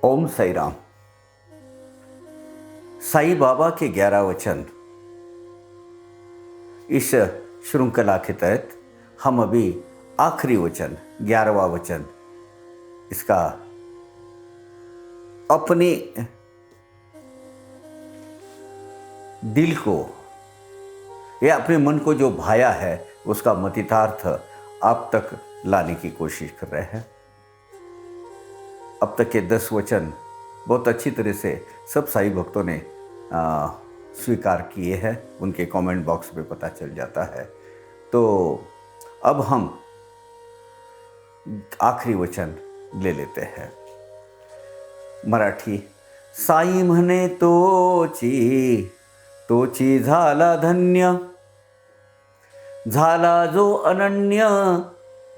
ओम साई राम। साईं बाबा के 11 वचन इस श्रृंखला के तहत हम अभी आखिरी वचन 11वां वचन इसका अपने दिल को या अपने मन को जो भाया है उसका मतितार्थ आप तक लाने की कोशिश कर रहे हैं। अब तक के 10 वचन बहुत अच्छी तरह से सब साई भक्तों ने स्वीकार किए हैं, उनके कमेंट बॉक्स में पता चल जाता है। तो अब हम आखिरी वचन ले लेते हैं। मराठी। साई म्हणे तोची झाला धन्य, झाला जो अनन्य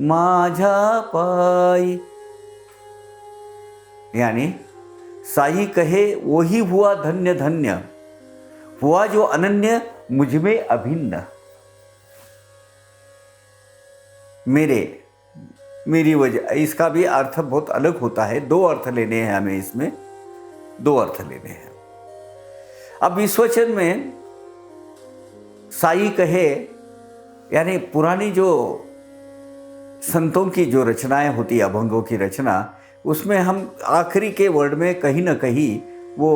माझ्या पायी। यानी साई कहे वही हुआ धन्य धन्य, हुआ जो अनन्य मुझ में अभिन्न। मेरी वजह। इसका भी अर्थ बहुत अलग होता है। 2 अर्थ लेने हैं हमें, इसमें 2 अर्थ लेने हैं। अब इस वचन में साई कहे यानी पुरानी जो संतों की जो रचनाएं होती है, अभंगों की रचना, उसमें हम आखिरी के वर्ड में कहीं ना कहीं वो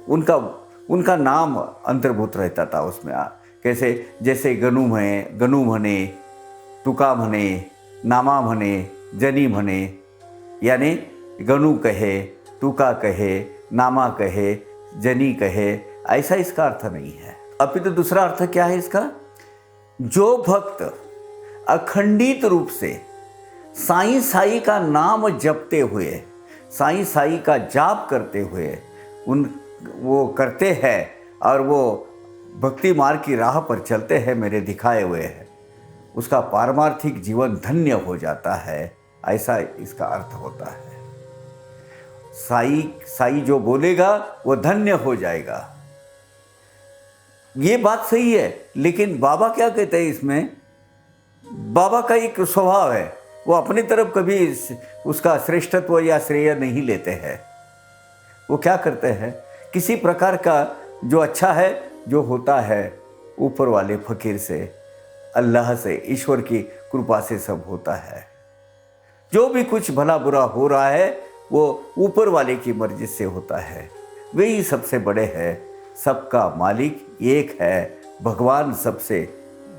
उनका नाम अंतर्भूत रहता था उसमें। कैसे, जैसे गणू म्हणे, तुका म्हणे, नामा म्हणे, जनी म्हणे। यानी गणू कहे, तुका कहे, नामा कहे, जनी कहे, ऐसा इसका अर्थ नहीं है। अपितु दूसरा अर्थ क्या है इसका? जो भक्त अखंडित रूप से साईं साई का नाम जपते हुए, साईं साई का जाप करते हुए वो करते हैं और वो भक्ति मार्ग की राह पर चलते हैं मेरे दिखाए हुए हैं, उसका पारमार्थिक जीवन धन्य हो जाता है। ऐसा इसका अर्थ होता है। साई जो बोलेगा वो धन्य हो जाएगा। ये बात सही है, लेकिन बाबा क्या कहते हैं इसमें? बाबा का एक स्वभाव है, वो अपनी तरफ कभी उसका श्रेष्ठत्व या श्रेय नहीं लेते हैं। वो क्या करते हैं, किसी प्रकार का जो अच्छा है, जो होता है ऊपर वाले फकीर से, अल्लाह से, ईश्वर की कृपा से सब होता है। जो भी कुछ भला बुरा हो रहा है वो ऊपर वाले की मर्जी से होता है। वही सबसे बड़े हैं, सबका मालिक एक है, भगवान सबसे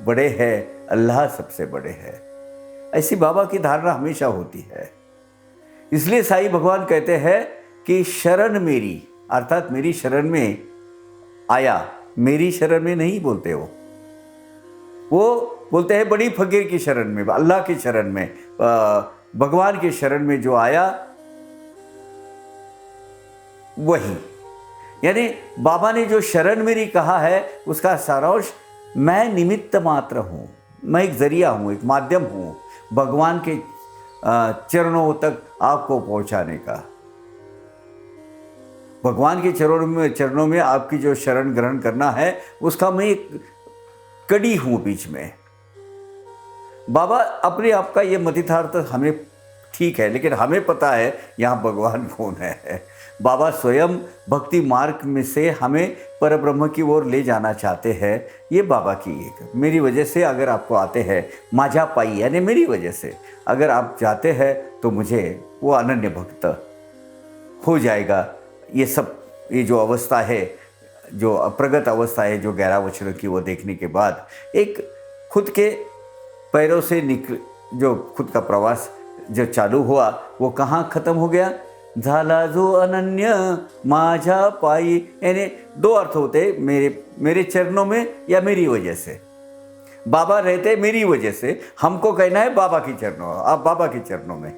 बड़े हैं, अल्लाह सबसे बड़े हैं। ऐसी बाबा की धारणा हमेशा होती है। इसलिए साईं भगवान कहते हैं कि शरण मेरी, अर्थात मेरी शरण में आया। मेरी शरण में नहीं बोलते वो बोलते हैं बड़ी फकीर की शरण में, अल्लाह की शरण में, भगवान की शरण में जो आया वही। यानी बाबा ने जो शरण मेरी कहा है उसका सारांश, मैं निमित्त मात्र हूँ, मैं एक जरिया हूँ, एक माध्यम हूँ भगवान के चरणों तक आपको पहुँचाने का। भगवान के चरणों में आपकी जो शरण ग्रहण करना है उसका मैं एक कड़ी हूँ बीच में। बाबा अपने आप का ये मतितार्थ हमें ठीक है, लेकिन हमें पता है यहाँ भगवान कौन है। बाबा स्वयं भक्ति मार्ग में से हमें परब्रह्म की ओर ले जाना चाहते हैं। ये बाबा की एक, मेरी वजह से अगर आपको आते हैं, माझा पाई यानी मेरी वजह से अगर आप जाते हैं तो मुझे वो अनन्य भक्त हो जाएगा। ये सब, ये जो अवस्था है, जो अप्रगत अवस्था है, जो 11 वचनों की, वो देखने के बाद एक खुद के पैरों से जो खुद का प्रवास जो चालू हुआ वो कहाँ ख़त्म हो गया? झाला जो अनन्य माझा पाई। यानी 2 अर्थ होते, मेरे चरणों में या मेरी वजह से। बाबा रहते मेरी वजह से, हमको कहना है बाबा की चरणों, आप बाबा के चरणों में।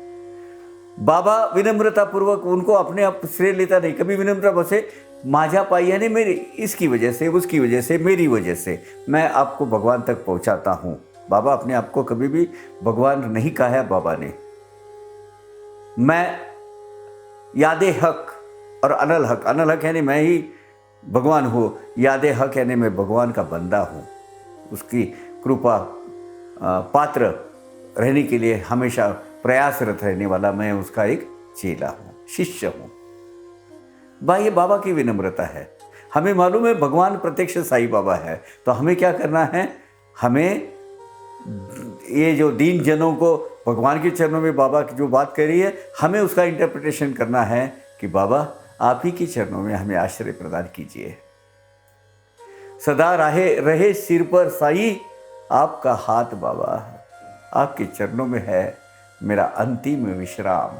बाबा विनम्रता पूर्वक उनको अपने आप श्रेय लेता नहीं, कभी विनम्रता बसे माझा पाई यानी मेरी, इसकी वजह से, उसकी वजह से, मेरी वजह से मैं आपको भगवान तक पहुंचाता हूँ। बाबा अपने आप को कभी भी भगवान नहीं कहा है बाबा ने। मैं यादे हक और अनल हक, अनल हक यानी मैं ही भगवान हूँ, यादे हक यानी मैं भगवान का बंदा हूँ, उसकी कृपा पात्र रहने के लिए हमेशा प्रयासरत रहने वाला मैं उसका एक चेला हूँ, शिष्य हूँ। बाह्य बाबा की विनम्रता है। हमें मालूम है भगवान प्रत्यक्ष साईं बाबा है, तो हमें क्या करना है, हमें ये जो दीन जनों को भगवान के चरणों में बाबा की जो बात करी है, हमें उसका इंटरप्रिटेशन करना है कि बाबा आप ही के चरणों में हमें आश्रय प्रदान कीजिए। सदा रहे रहे सिर पर साई आपका हाथ बाबा, आपके चरणों में है मेरा अंतिम विश्राम।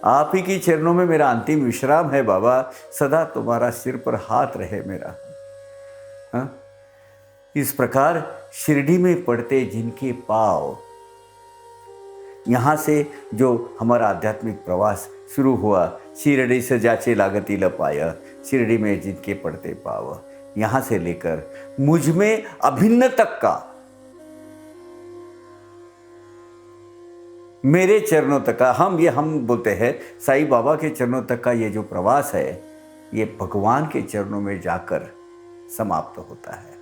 आप ही के चरणों में मेरा अंतिम विश्राम है बाबा, सदा तुम्हारा सिर पर हाथ रहे मेरा। हाँ? इस प्रकार शिरडी में पड़ते जिनके पाँव, यहाँ से जो हमारा आध्यात्मिक प्रवास शुरू हुआ, शिरडी से जाचे लागती लपाया, शिरडी में जिनके पड़ते पाँव, यहाँ से लेकर मुझ में अभिन्न तक का, मेरे चरणों तक का, हम बोलते हैं साईं बाबा के चरणों तक का ये जो प्रवास है, ये भगवान के चरणों में जाकर समाप्त होता है।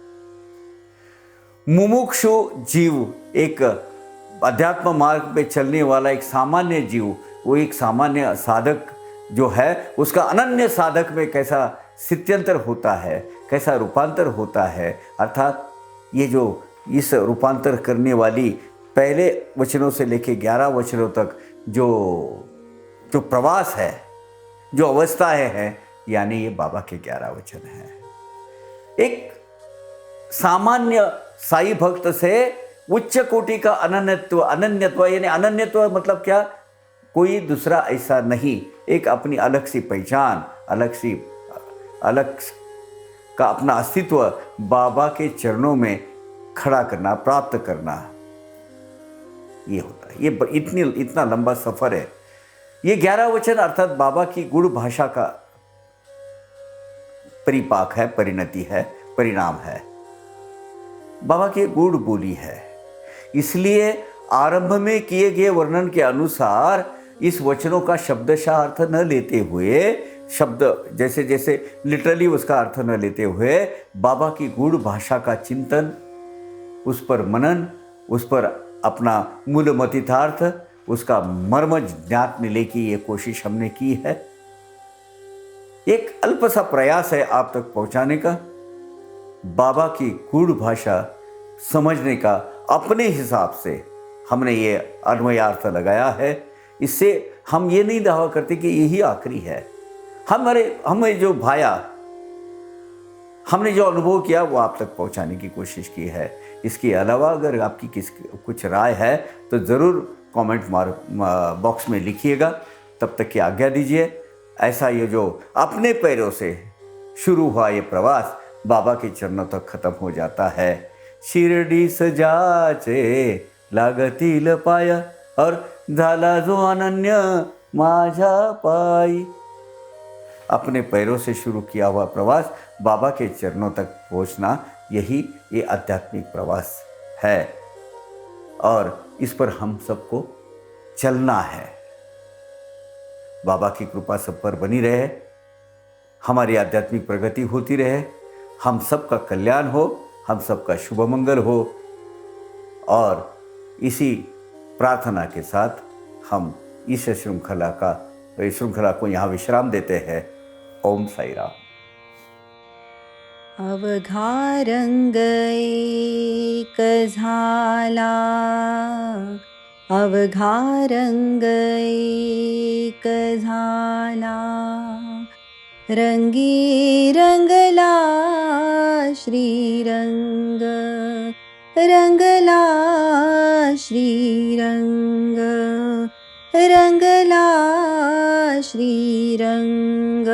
मुमुक्षु जीव, एक अध्यात्म मार्ग पे चलने वाला एक सामान्य जीव, वो एक सामान्य साधक जो है, उसका अनन्य साधक में कैसा स्थित्यंतर होता है, कैसा रूपांतर होता है, अर्थात ये जो इस रूपांतर करने वाली पहले वचनों से लेके 11 वचनों तक जो प्रवास है, जो अवस्था है, यानी ये बाबा के 11 वचन हैं। एक सामान्य साई भक्त से उच्च कोटि का अनन्यत्व यानी अनन्यत्व मतलब क्या, कोई दूसरा ऐसा नहीं, एक अपनी अलग सी पहचान, अलग का अपना अस्तित्व बाबा के चरणों में खड़ा करना, प्राप्त करना, ये होता है। ये इतना लंबा सफर है। ये 11 वचन अर्थात बाबा की गुण भाषा का परिपाक है, परिणति है, परिणाम है, बाबा की गुण बोली है। इसलिए आरंभ में किए गए वर्णन के अनुसार इस वचनों का शब्दशः अर्थ न लेते हुए, शब्द जैसे जैसे लिटरली उसका अर्थ न लेते हुए, बाबा की गुण भाषा का चिंतन, उस पर मनन, उस पर अपना मूल मतितार्थ, उसका मर्म ज्ञात मिले की ये कोशिश हमने की है। एक अल्प सा प्रयास है आप तक पहुंचाने का, बाबा की गुण भाषा समझने का। अपने हिसाब से हमने ये अन्वयार्थ लगाया है। इससे हम ये नहीं दावा करते कि यही आखिरी है। हमें जो भाया, हमने जो अनुभव किया वो आप तक पहुंचाने की कोशिश की है। इसके अलावा अगर आपकी कुछ राय है तो ज़रूर कमेंट बॉक्स में लिखिएगा। तब तक की आज्ञा दीजिए। ऐसा ये जो अपने पैरों से शुरू हुआ ये प्रवास बाबा के चरणों तक खत्म हो जाता है। शिरडी सजाचे लागती लपाया और झाला जो अनन्य माझा पाई। अपने पैरों से शुरू किया हुआ प्रवास बाबा के चरणों तक पहुंचना, यही ये आध्यात्मिक प्रवास है और इस पर हम सबको चलना है। बाबा की कृपा सब पर बनी रहे, हमारी आध्यात्मिक प्रगति होती रहे, हम सबका कल्याण हो, हम सबका शुभ मंगल हो। और इसी प्रार्थना के साथ हम इस श्रृंखला को यहाँ विश्राम देते हैं। ओम साई राम। अवघारंग एक झाला, अवघारंग एक झाला, रंगी रंगला श्रीरंग, रंगला श्रीरंग, रंगला श्रीरंग।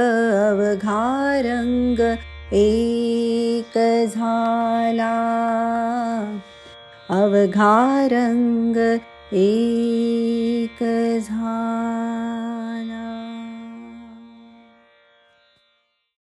अवघारंग एक झाला, अवघारंग एक झाला।